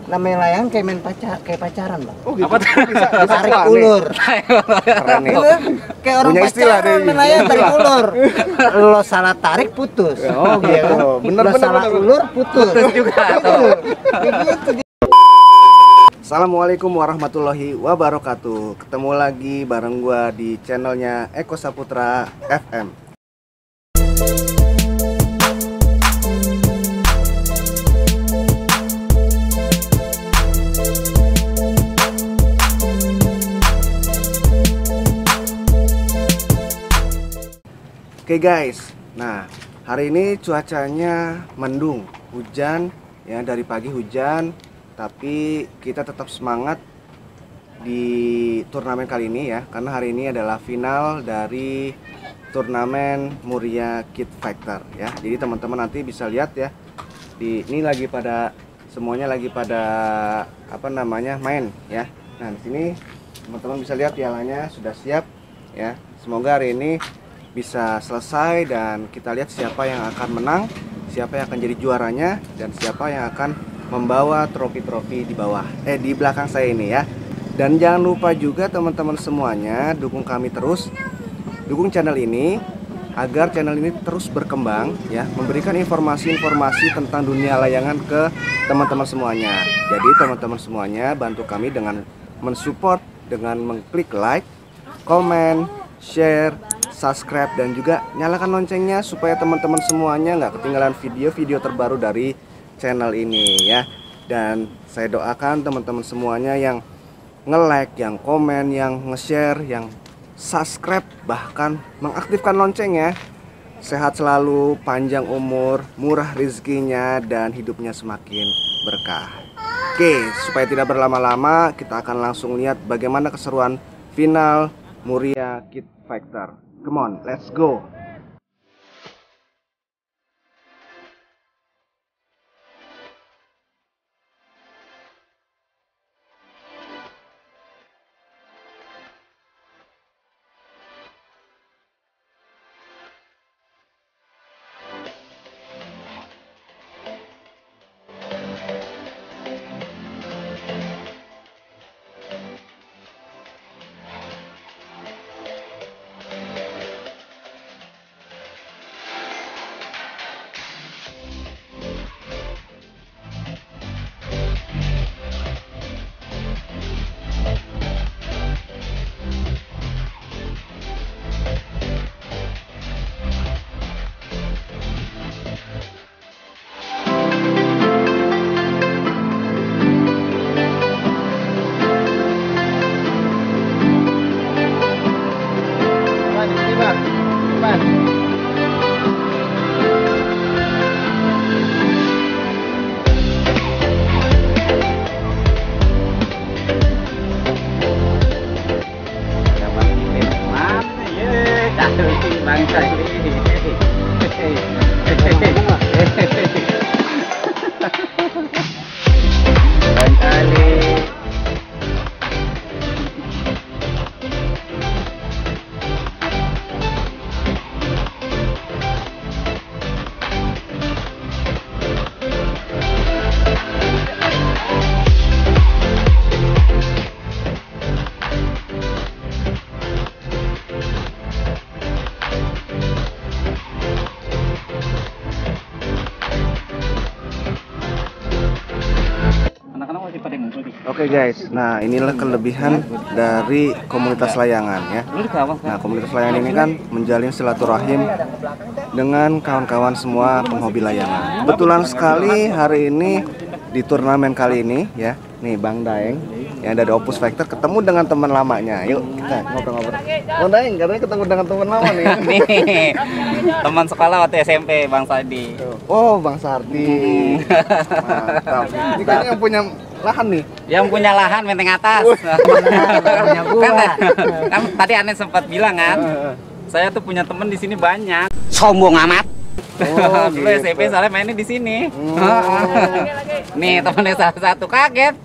namanya layangan kayak kayak pacaran, Bang. Oh, gitu. Apa tuh? Bisa tarik ulur. Keren nih. Bener, kayak orang Punya istilah pacaran deh. main layangan tarik ulur. Lo salah tarik putus. Oh, gitu. Iya kan? Bener, Lo bener, salah bener. ulur putus. Putus juga tuh. Begitu. Assalamualaikum warahmatullahi wabarakatuh. Ketemu lagi bareng gua di channelnya Eko Saputra FM. Oke guys, nah hari ini cuacanya mendung, hujan ya, dari pagi hujan. Tapi kita tetap semangat di turnamen kali ini ya, karena hari ini adalah final dari turnamen Muria Kid Fighter ya. Jadi teman-teman nanti bisa lihat ya, ini lagi pada semuanya lagi pada main ya. Nah di sini teman-teman bisa lihat pialanya sudah siap ya. Semoga hari ini bisa selesai dan kita lihat siapa yang akan menang, siapa yang akan jadi juaranya, dan siapa yang akan membawa trofi-trofi di belakang saya ini ya. Dan jangan lupa juga teman-teman semuanya dukung kami terus, dukung channel ini agar channel ini terus berkembang ya, memberikan informasi-informasi tentang dunia layangan ke teman-teman semuanya. Jadi teman-teman semuanya bantu kami dengan mensupport, dengan mengklik like, komen, share, subscribe, dan juga nyalakan loncengnya supaya teman-teman semuanya nggak ketinggalan video-video terbaru dari channel ini ya. Dan saya doakan teman-teman semuanya yang nge-like, yang komen, yang nge-share, yang subscribe, bahkan mengaktifkan lonceng ya, sehat selalu, panjang umur, murah rezekinya, dan hidupnya semakin berkah. Oke, supaya tidak berlama-lama, kita akan langsung lihat bagaimana keseruan final Muria Kid Fighter. Come on, let's go. Bangsa ini. Oke guys, nah inilah kelebihan dari komunitas layangan ya. Nah komunitas layangan ini kan menjalin silaturahim dengan kawan-kawan semua penghobi layangan. Kebetulan sekali hari ini di turnamen kali ini ya, nih Bang Daeng yang dari Opus Fighter ketemu dengan teman lamanya. Yuk kita ngobrol-ngobrol. Bang Daeng katanya ketemu dengan teman lama nih. Nih, teman sekolah waktu SMP, Bang Sardi. Oh Bang Sardi. Mantap. Ini kan yang punya lahan nih. Yang punya lahan menteng atas. Punya gua. Kan tadi Aneh sempat bilang kan, saya tuh punya temen di sini banyak. Sombong amat. Oh, dulu gitu. SMP soalnya mainnya di sini. Nih temennya salah satu kaget.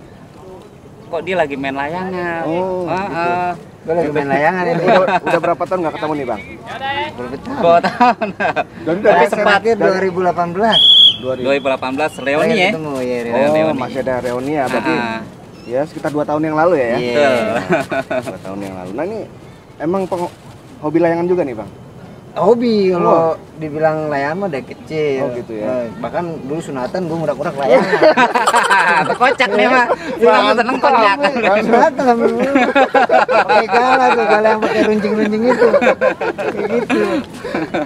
Kok dia lagi main layangan? Oh, gitu. Gue lagi main layangan ini. Udah berapa tahun nggak ketemu nih bang? Berapa tahun? 2 tahun. Dan Tapi Sempat sempat 2018. 2018 reuni ya. Ketemu ya. Oh, reuni. masih ada reuni ya berarti. Ah, Ya sekitar 2 tahun yang lalu ya. Iya. 2 tahun yang lalu. Nah ini emang hobi layangan juga nih bang? Hobi kalau dibilang layangan mah dari kecil. Oh, gitu ya. Bahkan dulu sunatan gue ngurak-ngurak layangan. kocak nih mah. Selalu seneng kocak. Sunatan sambil dulu. Pakai gala tuh, gala yang pakai runcing-runcing itu. Kayak gitu.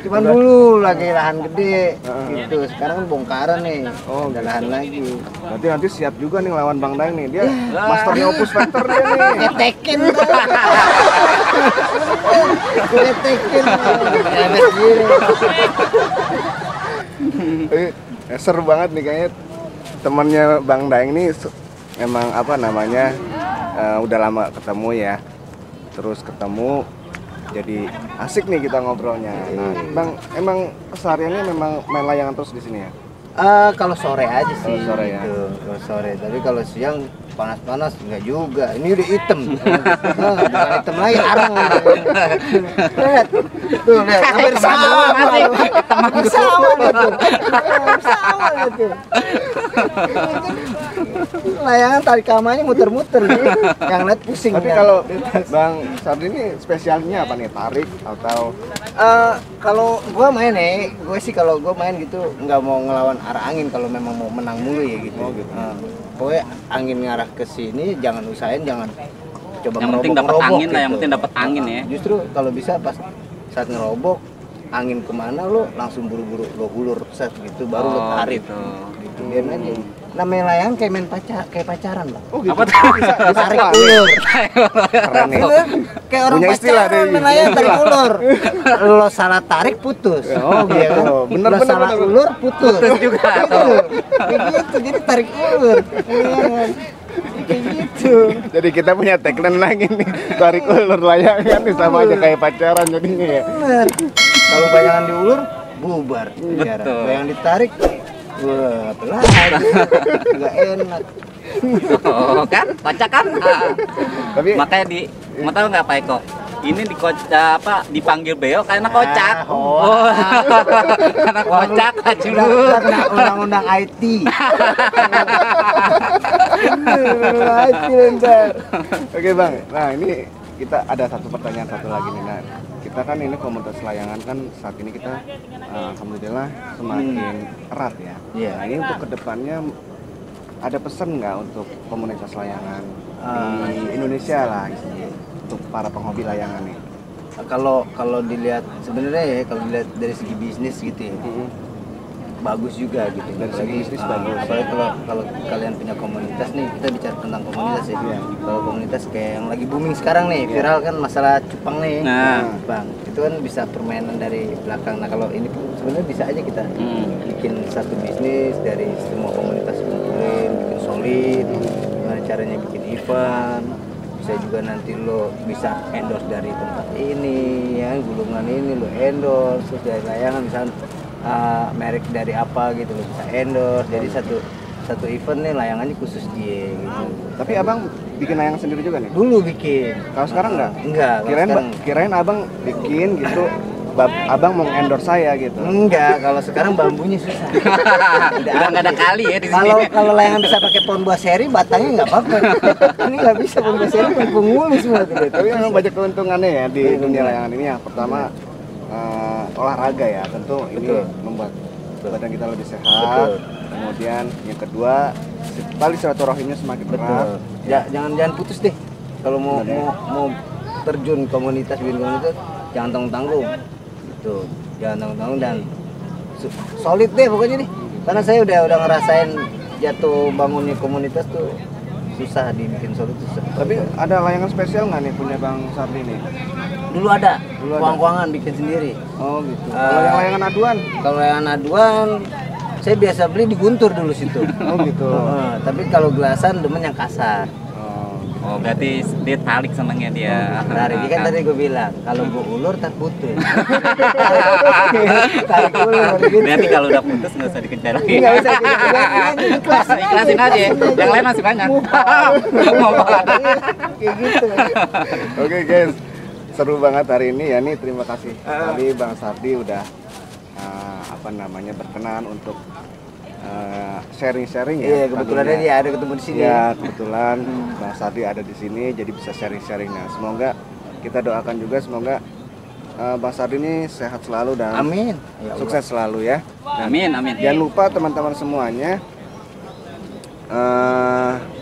Cuman dulu lagi lahan gede gitu. Sekarang kan bongkaran nih. Oh, udah lahan lagi. Berarti nanti siap juga nih lawan Bang Daeng nih. Dia masternya Opus Factor dia nih. Ketekin tuh. Ketekin. Enak gini. Seru banget nih kayaknya temannya Bang Daeng nih emang apa namanya udah lama ketemu ya. Terus ketemu jadi asik nih kita ngobrolnya. Nah, Bang emang kesehariannya memang main layangan terus di sini ya? Kalau sore aja sih. Kalau sore ya. Gitu. Kalau sore. Tapi kalau siang panas-panas enggak juga. Ini udah hitam. Bukan hitam lagi, arang. Lihat. Tuh, lihat. Hampir sama. Hampir sama gitu. Sama gitu. Layangan tarik kamanya muter-muter gitu. Yang lihat pusing. Tapi kalau Bang Sardi ini spesialnya apa nih? Tarik atau kalau gue main gue sih kalau gue main gitu nggak mau ngelawan arah angin kalau memang mau menang mulu ya gitu. Oh, gitu. Pokoknya angin ngarah ke sini jangan usahain jangan coba Yang penting dapat ngerobok angin lah, yang penting dapat angin ya. Justru kalau bisa pas saat ngerobok angin kemana lo langsung buru-buru lo ulur set gitu baru lo tarik gitu. gitu biar aja. Namanya layangan kayak main pacaran bang. oh gitu. Apa tuh? Bisa Tarik keluar. ulur. Keren nih. Bener, kayak orang Punya istilah pacaran deh. main layangan tarik ulur. Lo salah tarik putus. Oh, gitu. Iya kan? Bener, Lo bener, salah bener. ulur putus. Putus juga. Gitu. Kayak gitu jadi tarik ulur. Iya kan? Kayak gitu. Jadi kita punya tagline lagi nih, tarik ulur layangan nih sama aja kayak pacaran jadinya ya. Bener. Kalau bayangan diulur bubar. Bicara. Betul. Bayangan ditarik wah, apa lagi? Nggak enak. Oh, kan? Kocak kan? Ah. Tapi Makanya mau tahu nggak Pak Eko? Ini dipanggil Beo karena kocak. Oh. Karena kocak aja Udah lu. kena undang-undang IT. IT bentar. oke Bang, nah ini kita ada satu pertanyaan satu lagi nih. Nah, kita kan ini komunitas layangan kan saat ini kita alhamdulillah semakin erat ya. Iya. Nah ini untuk kedepannya ada pesan nggak untuk komunitas layangan di Indonesia lah isinya, untuk para penghobi layangan nih? Kalau dilihat sebenarnya ya kalau dilihat dari segi bisnis gitu ya bagus juga gitu. Dari segi bisnis bagus. Apalagi kalau kalian punya komunitas nih, kita bicara tentang komunitas ya. Iya. Kalau komunitas kayak yang lagi booming sekarang nih, viral kan masalah cupang nih. Nah. Bang, itu kan bisa permainan dari belakang. Nah, kalau ini pun sebenarnya bisa aja kita bikin satu bisnis dari semua komunitas kumpulin, bikin solid. Gimana caranya bikin event? Bisa juga nanti lo bisa endorse dari tempat ini, ya gulungan ini lo endorse, terus dari layangan misalnya merek dari apa gitu lo bisa endorse. Jadi satu event nih layangannya khusus dia gitu. Tapi abang bikin layangan sendiri juga nih? Dulu bikin. Kalau sekarang nggak? Enggak. kalau sekarang. Kirain abang bikin gitu, abang mau endorse saya gitu. Enggak, kalau sekarang bambunya susah. Udah nggak ada kali ya di sini. Kalau layangan bisa pakai pohon buah seri, batangnya nggak apa-apa. Ini nggak bisa pohon buah seri, penghulu semua tuh. Tapi memang banyak keuntungannya ya di dunia layangan ini. Yang pertama olahraga ya, tentu ini Betul. membuat badan kita lebih sehat. Betul. Kemudian yang kedua, tali silaturahimnya semakin erat. Jangan putus deh. Kalau mau terjun komunitas bikin komunitas, jangan tanggung-tanggung. Gitu. Jangan tanggung-tanggung dan solid deh pokoknya nih. Karena saya udah ngerasain jatuh bangunnya komunitas tuh susah dibikin solid tuh. Tapi ada layangan spesial nggak nih punya Bang Sardi nih? Dulu ada, Dulu ada. kuang-kuangan bikin sendiri. Oh gitu. Kalau yang layangan aduan? Kalau layangan aduan, saya biasa beli di Guntur dulu situ. Oh gitu. Tapi kalau gelasan demen yang kasar. Oh, Oh, berarti dia tarik senangnya dia. Tarik kan tadi gue bilang kalau gue ulur tak putus. Tarik ulur gitu. Berarti kalau udah putus nggak usah dikejar lagi. Nggak usah ikhlasin Ikhlasin aja. Yang lain masih banyak. Kayak gitu. Oke guys, seru banget hari ini ya nih. Terima kasih tadi Bang Sardi udah berkenan untuk sharing-sharing ya. Iya, kebetulan dia ada ketemu di sini. Ya, kebetulan Bang Sardi ada di sini jadi bisa sharing-sharing. Nah, semoga kita doakan juga semoga Bang Sardi ini sehat selalu dan Amin. sukses selalu ya. Amin, amin. Jangan lupa teman-teman semuanya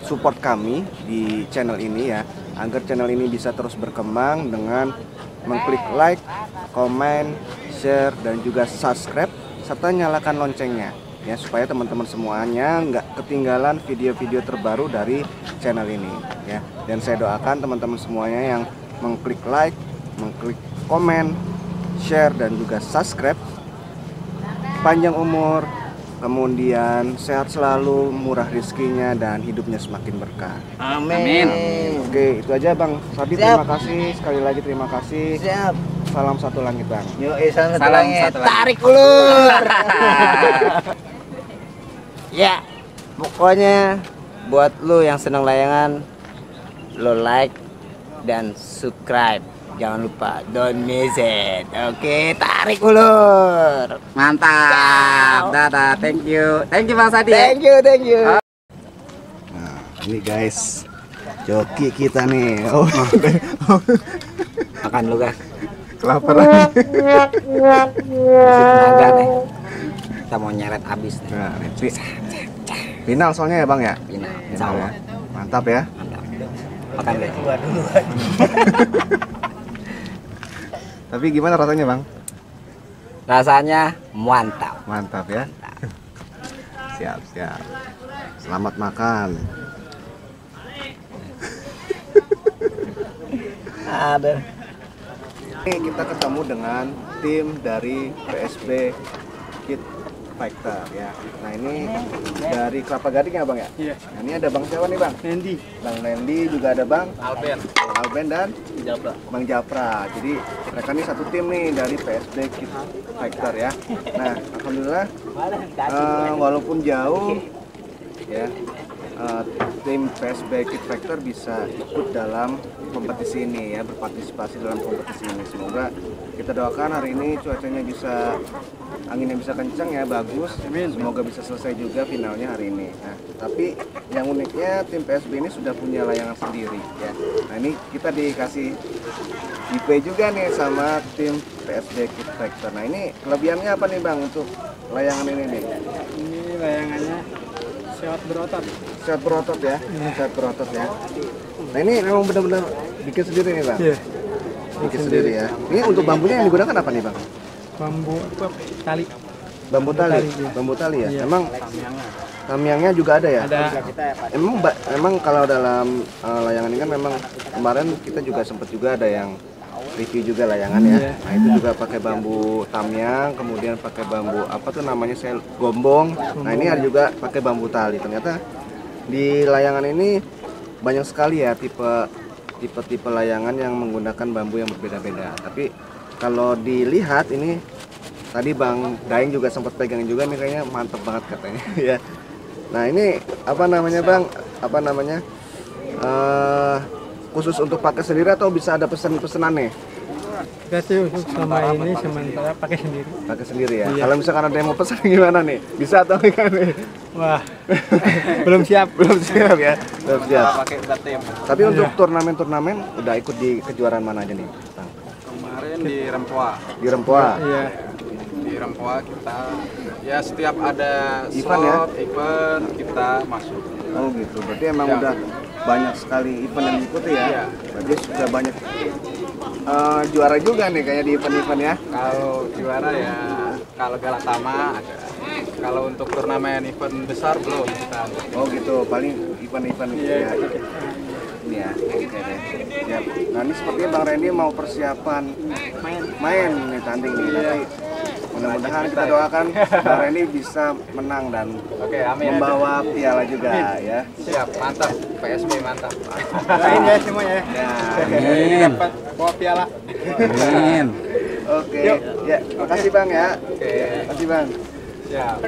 support kami di channel ini ya, agar channel ini bisa terus berkembang dengan mengklik like, komen, share dan juga subscribe serta nyalakan loncengnya ya, supaya teman-teman semuanya nggak ketinggalan video-video terbaru dari channel ini ya. Dan saya doakan teman-teman semuanya yang mengklik like, mengklik komen, share dan juga subscribe panjang umur, kemudian sehat selalu, murah rezekinya dan hidupnya semakin berkah. Amin. Oke, itu aja Bang Sardi. Terima kasih sekali lagi, terima kasih. Siap. Salam satu langit Bang. Yuk, salam satu Salam langit. satu langit. Tarik ulur. Ya, pokoknya buat lu yang senang layangan, lo like dan subscribe. Jangan lupa, don't miss it. Oke, tarik ulur. Mantap. Dadah, thank you. Thank you Bang Sardi. Thank you, thank you. Nah, ini guys, joki kita nih. Oh, Makan lu kan. kelaparan. Tenaga nih. Kita mau nyeret abis nih. Nah, final soalnya ya Bang ya. Final. Final ya. Mantap ya. Mantap. Makan deh. Tapi gimana rasanya Bang? Rasanya mantap. Mantap ya. Siap, siap. Selamat makan. Ada. Ini kita ketemu dengan tim dari PSB Kid Fighter ya. Nah ini dari Kelapa Gading ya Bang ya? Iya. Nah, ini ada Bang siapa nih Bang? Randy. Bang Randy, juga ada Bang Alben dan Bang Japra. Jadi mereka nih satu tim nih dari PSB Kid Fighter ya. Nah alhamdulillah walaupun jauh ya, tim PSB Kid Fighter bisa ikut dalam kompetisi ini ya, berpartisipasi dalam kompetisi ini. Semoga kita doakan hari ini cuacanya bisa, anginnya bisa kencang ya, bagus. Semoga bisa selesai juga finalnya hari ini. Nah, tapi yang uniknya tim PSB ini sudah punya layangan sendiri ya. Nah ini kita dikasih IP juga nih sama tim PSB Kid Fighter. Nah ini kelebihannya apa nih Bang untuk layangan ini nih? Ini layangannya sehat berotot. Sehat berotot ya, sehat berotot ya. Nah ini memang benar-benar bikin sendiri nih Bang? Iya. Bikin sendiri ya. Ini untuk bambunya yang digunakan apa nih Bang? Bambu apa? Tali. Bambu tali, iya. bambu tali ya. Iya. Emang tamiangnya juga ada ya? Ada. Emang kalau dalam layangan ini kan memang kemarin kita juga sempat juga ada yang review juga layangan ya. Iya. Nah itu juga pakai bambu tamiang, kemudian pakai bambu apa tuh namanya saya gombong. Nah ini ada juga pakai bambu tali. Ternyata di layangan ini banyak sekali ya tipe layangan yang menggunakan bambu yang berbeda-beda. Tapi kalau dilihat ini tadi Bang Daeng juga sempat pegang juga nih, kayaknya mantep banget katanya ya. Nah ini apa namanya Bang? Apa namanya? Khusus untuk pakai sendiri atau bisa ada pesanan nih? Kita sih untuk selama ini sementara pakai sendiri. Pakai sendiri ya. Iya. Kalau misalkan ada yang mau pesan gimana nih? Bisa atau enggak nih? Wah, belum siap. Belum siap ya. Belum siap. Pakai tim. Tapi untuk turnamen-turnamen udah ikut di kejuaraan mana aja nih, Bang? Kemarin di Rempoa. Di Rempoa. Iya. Di Rempoa kita ya setiap ada Event ya? event kita masuk. Oh gitu. Berarti emang Ya. udah banyak sekali event yang diikuti ya. Iya. Berarti sudah banyak juara juga nih kayak di event-event ya. Kalau juara ya kalau Galatama ada. Kalau untuk turnamen event besar belum kita. Oh gitu. Paling event-event gitu ya. Ini ya. Oke deh. Siap. Nah ini sepertinya Bang Randy mau persiapan main nih tanding nih. Nanti Mudah-mudahan kita doakan Bang Randy bisa menang dan Oke, amin. membawa piala juga ya. Siap, mantap. PSB mantap. Doain ya semuanya. Ya. Ini dapat bawa piala. Amin. Oke. Ya, makasih Bang ya. Oke, Makasih Bang. siap.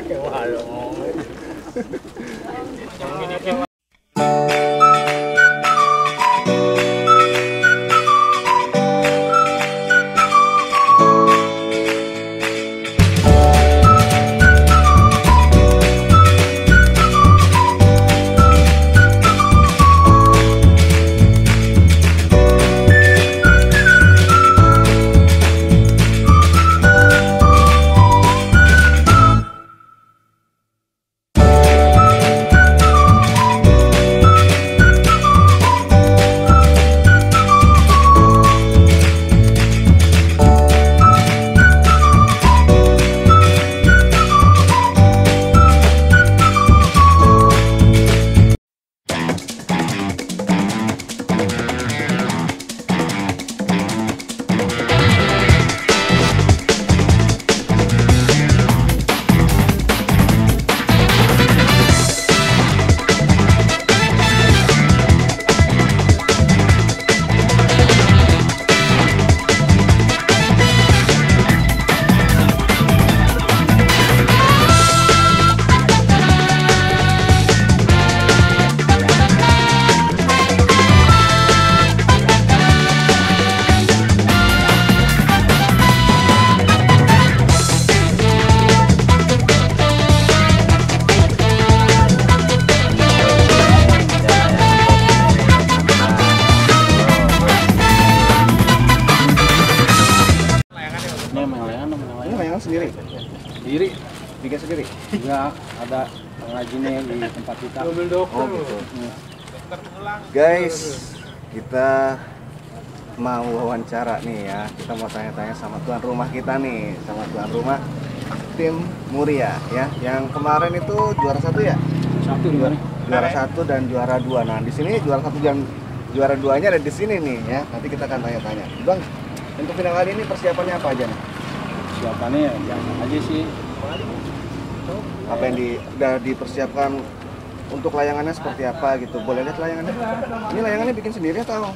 Ini layangan sendiri. Diri Bikin sendiri. juga ada pengrajinnya di tempat kita. Oh gitu. Guys, kita mau wawancara nih ya. Kita mau tanya-tanya sama tuan rumah kita nih, sama tuan rumah tim Muria ya. Yang kemarin itu juara 1 ya? Satu di mana? Juara 1 dan juara 2. Nah, di sini juara 1 dan juara 2-nya ada di sini nih ya. Nanti kita akan tanya-tanya. Bang, untuk final kali ini persiapannya apa aja nih? Siapannya ya biasa aja sih. Apa yang udah dipersiapkan untuk layangannya seperti apa gitu? Boleh lihat layangannya? Ini layangannya bikin sendiri atau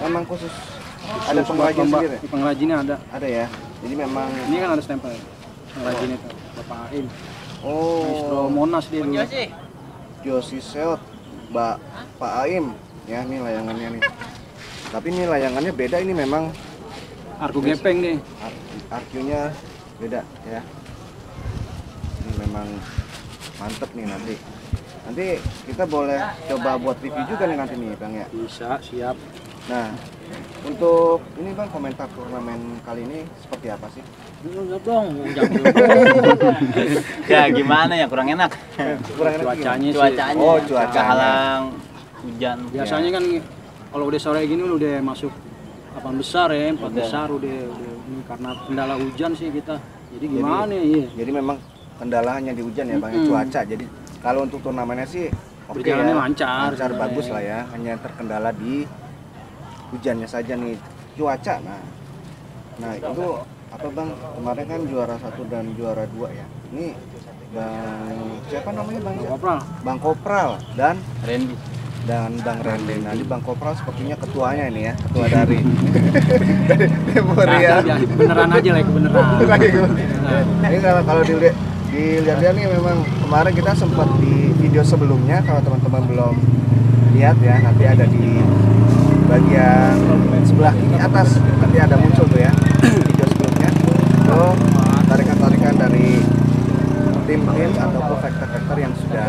memang khusus ada pengrajin sendiri? Pengrajinnya ada. Ada ya. Jadi memang Ini kan ada stempel. Pengrajin itu Bapak Aim. Maestro oh Monas dia dulu. Yosi Seot, Pak Aim ya, ini layangannya nih. Tapi ini layangannya beda, ini memang Arku gepeng nih. arcunya beda ya. Ini memang mantep nih nanti. Nanti kita boleh coba buat review juga nih nanti nih Bang ya. Bisa, siap. Nah, untuk ini Bang, komentar turnamen kali ini seperti apa sih? Enggak dong, jangan. Ya gimana ya, kurang enak. Kurang enak Cuacanya sih. Cuacanya. Oh, cuacanya. Kehalang hujan. Biasanya kan kalau udah sore gini udah masuk papan besar ya, empat Udah. besar udah ini karena kendala hujan sih kita. Jadi gimana ya? Jadi memang kendalanya di hujan ya Bang, ya, cuaca. Jadi kalau untuk turnamennya sih oke Berjalannya ya. lancar. Lancar bagus lah ya. Hanya terkendala di hujannya saja nih, cuaca. Nah itu apa Bang? Kemarin kan juara 1 dan juara 2 ya. Ini Bang siapa namanya Bang? Kopral. Bang Kopral dan Randy. Bang Randy. Nah, ini Bang Kopral sepertinya ketuanya ini ya, ketua dari Muria. Nah, beneran aja lah, beneran. Ini kalau dilihat nih memang kemarin kita sempat di video sebelumnya, kalau teman-teman belum lihat ya, nanti ada di bagian sebelah kiri atas, nanti ada muncul tuh ya video sebelumnya. So, tarikan-tarikan dari tim-tim ataupun vektor-vektor yang sudah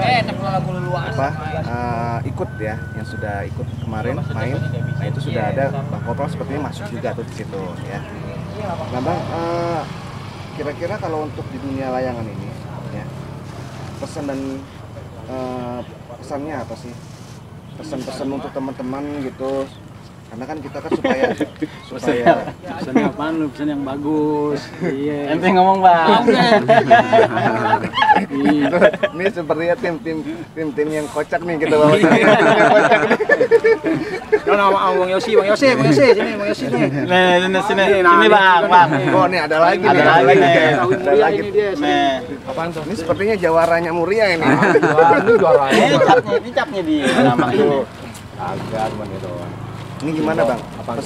ikut ya, yang sudah ikut kemarin main. Nah, itu sudah ada Bang Kopral sepertinya masuk juga tuh di situ ya. Nah Bang, kira-kira kalau untuk di dunia layangan ini ya, pesan dan pesannya apa sih? Pesan-pesan untuk teman-teman gitu Karena kan kita kan supaya Pesan apaan lu? Pesan yang bagus. Iya. Ente ngomong bang. ini sepertinya tim yang kocak nih kita bawa. Tim yang kocak nih. Bang Yosi sini, Bang Yosi nih. Sini bang. Oh nih ada lagi Ada nih. lagi nih. Ada lagi. Nih. Apaan tuh? Ini sepertinya jawaranya Muria ini. Ini juaranya. Ini capnya di nama ini. Agak cuman itu doang. Ini gimana bang? Apaan?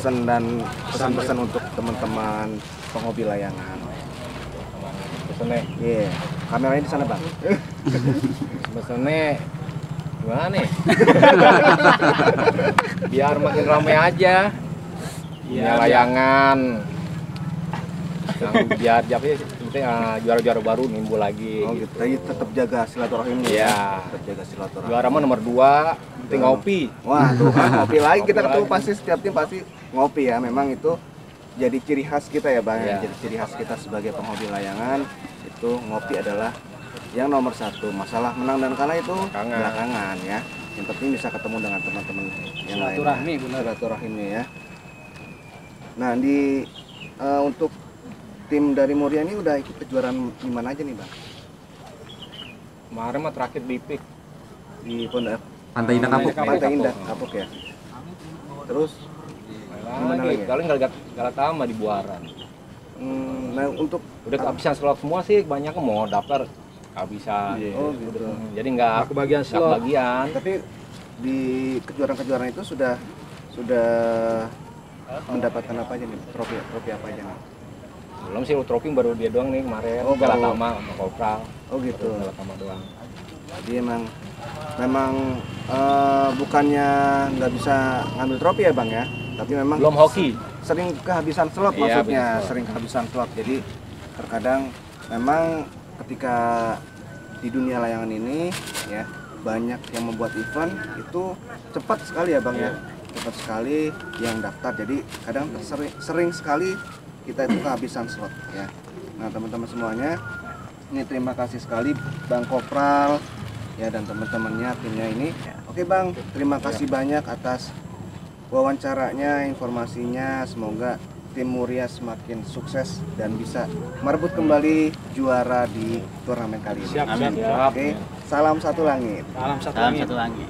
Pesan-pesan untuk teman-teman penghobi layangan. Pesennya, Iya, kameranya di sana bang. pesennya gimana nih? Biar makin ramai aja. Iya, layangan. Yang biar penting juara-juara baru nimbul lagi. Oh gitu. Jadi tetap jaga silaturahim. Iya. Tetap jaga silaturahim. Juara mah nomor 2, penting ngopi. Wah tuh kan ngopi lagi kita Ngopi ketemu lagi. pasti setiap tim pasti ngopi ya. Memang itu jadi ciri khas kita ya bang. Iya. Jadi ciri khas kita sebagai penghobi layangan itu ngopi adalah yang nomor 1. Masalah menang dan kalah itu belakangan ya. Yang penting bisa ketemu dengan teman-teman yang lain. Silaturahmi, benar. Silaturahmi ya. Nah untuk tim dari Muria ini udah ikut kejuaraan di mana aja nih bang? Kemarin mah terakhir di PIK. Di Pondok Pantai Indah Kapuk. Pantai Indah Kapuk ya. Terus Gimana lagi? Kalian gak sama di Buaran. nah untuk Udah kehabisan slot semua sih, banyak mau daftar kehabisan. Oh gitu. Jadi nggak kebagian slot. Kebagian. Tapi di kejuaraan-kejuaraan itu sudah mendapatkan apa aja nih? Trofi apa aja nih? Belum sih, trofi baru dia doang nih kemarin. Oh, baru. Galatama sama Kopral. Oh gitu. Galatama doang. Jadi memang bukannya nggak bisa ngambil trofi ya bang ya, tapi memang Belum hoki. sering kehabisan slot Iya, maksudnya, habis slot. sering kehabisan slot. Jadi terkadang memang ketika di dunia layangan ini ya banyak yang membuat event itu cepat sekali ya bang ya, cepat sekali yang daftar. Jadi kadang sering sekali kita itu kehabisan slot ya. Nah teman-teman semuanya, ini terima kasih sekali Bang Kopral ya dan teman-temannya timnya ini. Oke bang, terima kasih banyak atas wawancaranya, informasinya. Semoga tim Muria semakin sukses dan bisa merebut kembali juara di turnamen kali ini. Amin. Oke, salam satu langit. Salam satu lagi.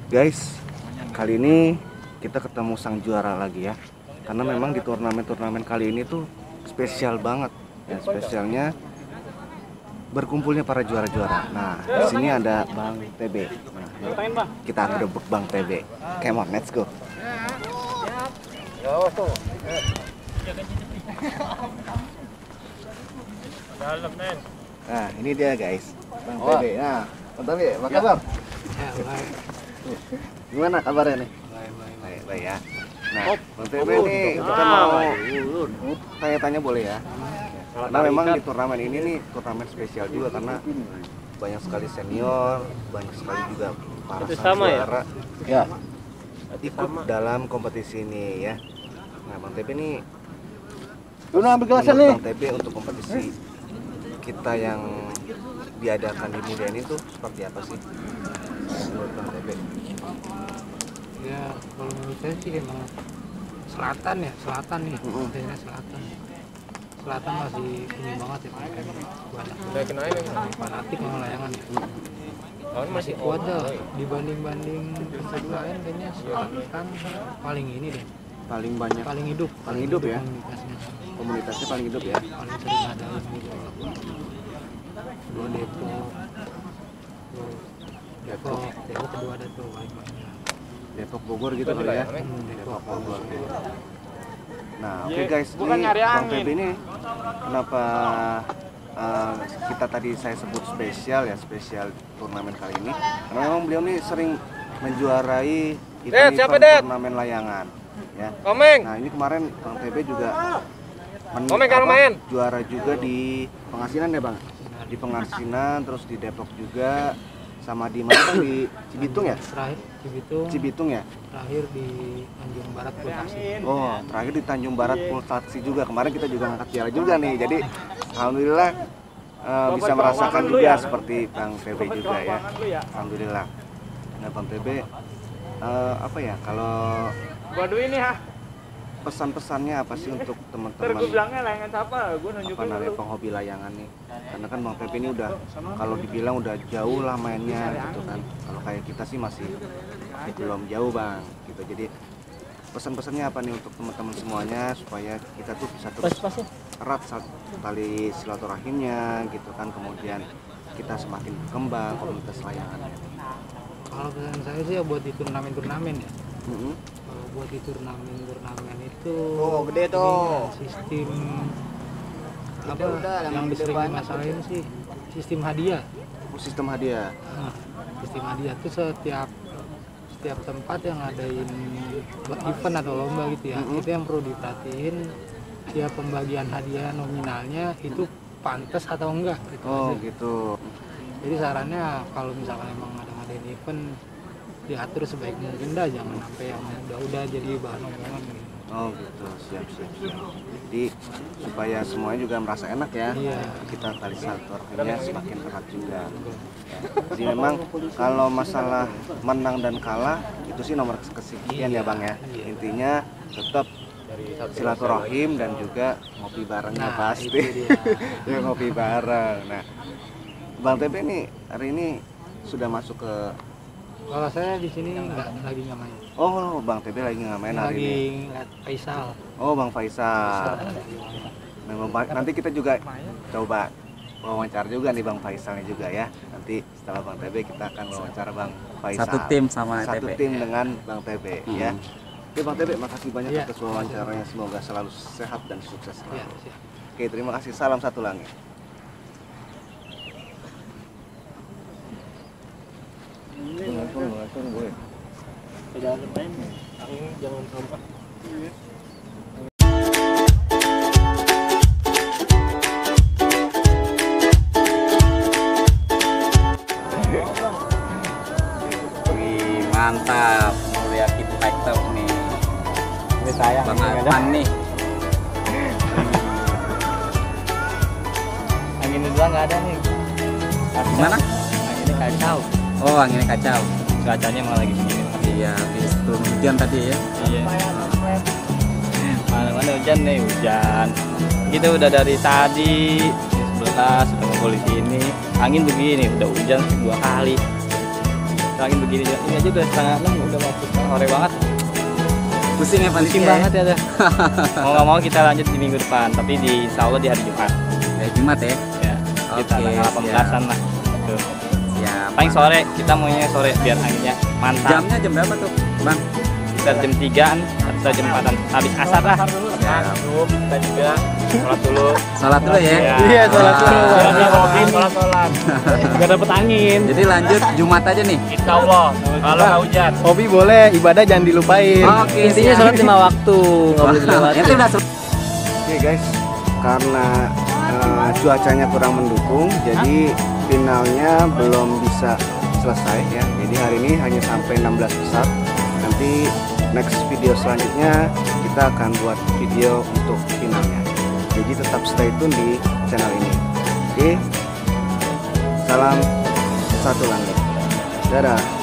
Guys, kali ini kita ketemu sang juara lagi ya. Karena memang di turnamen kali ini tuh spesial banget. Ya, spesialnya berkumpulnya para juara-juara. Nah, di sini ada Bang TB. Nah, kita gebuk Bang TB. Come on, let's go. Nah, ini dia guys. Bang TB. Nah, Bang TB, apa kabar? Gimana kabarnya nih? Baik ya. Nah, Bang TB nih kita mau tanya-tanya boleh ya? Karena memang di turnamen ini nih turnamen spesial juga karena banyak sekali senior, banyak sekali juga para sang juara ya ikut dalam kompetisi ini ya. Nah, Bang TB nih, ambil gelasnya nih. Bang TB untuk kompetisi kita yang diadakan di Muria ini tuh seperti apa sih? Menurut Bang TB? Ya kalau menurut saya sih emang selatan nih, daerah selatan. Selatan masih ini banget ya, banyak Udah kenain yang fanatik sama layangan ya. lawan Masih kuat dah dibanding tempat lain, kayaknya selatan paling ini deh, Paling banyak, paling hidup ya? komunitasnya, Komunitasnya paling hidup ya? paling sering ngadain gitu. Dua Depok kedua ada tuh paling banyak. Depok Bogor gitu kali ya? Depok Bogor. Nah, oke guys, bukan ini nyari Bang angin. TB ini kenapa kita tadi saya sebut spesial turnamen kali ini? Karena memang beliau nih sering menjuarai siapa, event turnamen layangan, ya. Komeng. Nah, ini kemarin Bang TB juga Komeng kalau main. juara juga di Pengasinan ya Bang? Di Pengasinan, terus di Depok juga, sama di mana Bang? Di Cibitung ya? Terakhir Cibitung ya? terakhir di Tanjung Barat Bekasi. Oh, terakhir di Tanjung Barat Pultaksi juga. Kemarin kita juga ngangkat piala juga nih. Jadi alhamdulillah bisa merasakan juga seperti Bang TB juga ya. Alhamdulillah. Nah, Bang TB apa ya kalau pesan-pesannya apa sih untuk teman-teman apa namanya penghobi layangan nih? Karena kan Bang TB ini udah kalau dibilang udah jauh lah mainnya gitu kan. Kalau kayak kita sih masih belum jauh Bang gitu. Jadi pesan-pesannya apa nih untuk teman-teman semuanya supaya kita tuh bisa terus erat tali silaturahimnya gitu kan, kemudian kita semakin berkembang komunitas layangan. Kalau pesan saya sih ya buat di turnamen ya. Kalau buat di turnamen itu gede tuh. Sistem apa yang sering masalahin sih sistem hadiah. Sistem hadiah. Nah, sistem hadiah itu setiap tempat yang ngadain event atau lomba gitu ya, itu yang perlu diperhatiin ya, pembagian hadiah nominalnya itu pantas atau enggak gitu. Oh aja. Gitu. Jadi sarannya kalau misalkan emang ada ngadain event diatur sebaik mungkin dah, jangan sampai yang udah jadi bahan omongan gitu. Oh gitu, siap. Jadi supaya semuanya juga merasa enak ya. Iya. Kita tali silaturahimnya semakin erat juga. Jadi memang kalau masalah menang dan kalah itu sih nomor kesekian ya Bang ya. Intinya tetap silaturahim dan juga ngopi barengnya pasti. Ya ngopi bareng. Nah, Bang TB nih hari ini sudah masuk ke. Kalau saya di sini lagi nggak main. Oh, Bang TB lagi nggak main hari ini. Lagi ngeliat Faisal. Oh, Bang Faisal. Memang nanti kita juga coba wawancara juga nih Bang Faisalnya juga ya. Nanti setelah Bang TB kita akan wawancara Bang Faisal. Satu tim sama Satu TB. tim dengan Bang TB ya. Oke Bang TB, makasih banyak Ya, atas wawancaranya. Semoga selalu sehat dan sukses selalu. Ya, siap. Oke, terima kasih. Salam satu langit. Jangan sampai. Mantap, lihat kita TikTok nih. Ini saya Bang Arfan nih. anginnya doang nggak ada nih. Gimana? Anginnya kacau. Oh, anginnya kacau. Cuacanya malah lagi begini. Iya, habis turun hujan tadi ya. Iya. Mana hujan nih, hujan. Kita udah dari tadi jam 11 sudah ngumpul di sini. Angin begini, udah hujan 2 kali. Angin begini, ini aja udah 5:30 udah masuk sore banget. Pusing ya Pusing panitia. banget ya dah. Mau nggak mau kita lanjut di minggu depan, tapi di insya Allah di hari Jumat. Jumat ya. Ya, kita Oke, tanggal 18-an lah. Tuh. Siap. Paling sore, kita maunya sore biar anginnya mantap. Jamnya jam berapa tuh, Bang? Sekitar jam 3-an atau jam 4-an. Habis asar lah. Masuk, kita juga sholat dulu. Sholat dulu ya. Iya, sholat dulu. Wah. Sholat. Gak dapet angin. Jadi lanjut Jumat aja nih. Insya Allah, kalau nggak hujan. Hobi boleh, ibadah jangan dilupain. Oke, Intinya siap. sholat 5 waktu, nggak boleh dilewati. Itu udah Oke guys, karena cuacanya kurang mendukung, jadi finalnya belum bisa selesai ya. Jadi hari ini hanya sampai 16 besar. Nanti next video selanjutnya kita akan buat video untuk finalnya. Jadi tetap stay tune di channel ini. Oke, salam satu langit. Dadah.